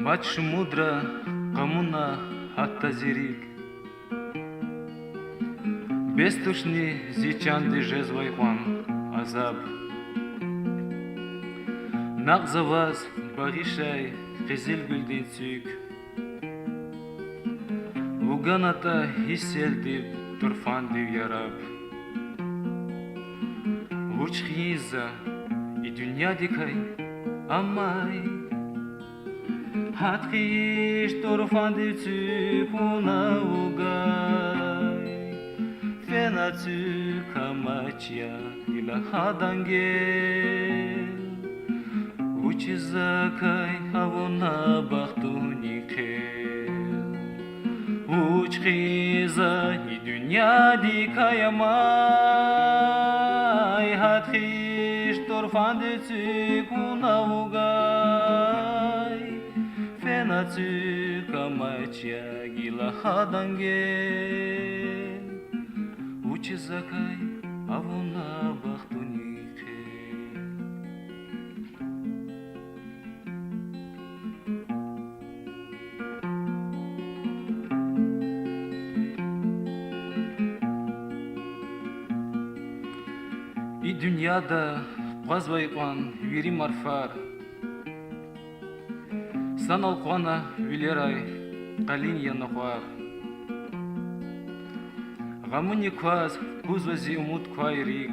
Мать мудра, коммуна, хатта зирик. Бестушни зичанди жезвайхван, азаб. Нағзаваз, бағишай, қызыл гүлден сүйк. Уганата хисселдіп, тұрфандив яраб. Учхиза, и дүнядикай, амай. Hatkiş torfandi tsukuna ugai Fena tsukamachia ila hadangel Uchizakai avona bahtunikel Uchkiza ni dünya dikayamay Hatkiş torfandi tsukuna ugai Kamachia gila hadangel Uchizakay avuna bahtunikel И dünyada qazbayqan viri marfar Sanal qana vileray qalin yanaqar Gamuni quaz kuzvazi umut quayrik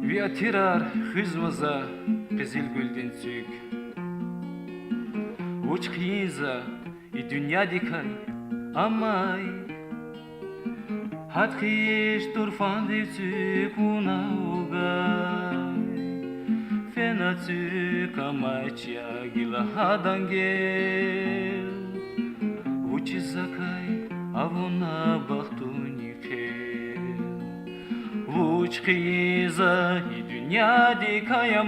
Viatirar khizvaza qizil gülden tsük Uçkiza i dünya dikay amay Hatkiş turfan tsük una ugay Fena tsukamachia gila hadangel Uchizakay avuna bahtunikel Uchkiza i dünya dikayamay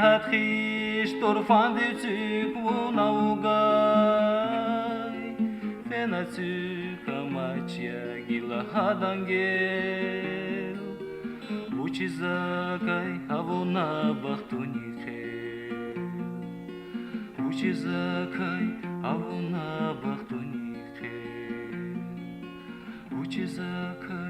Hatkiş torfandi tsukuna ugay Fena tsukamachia gila hadangel Uchizakay avona bahtunikel Uchizakay avona bahtunikel Uchizakay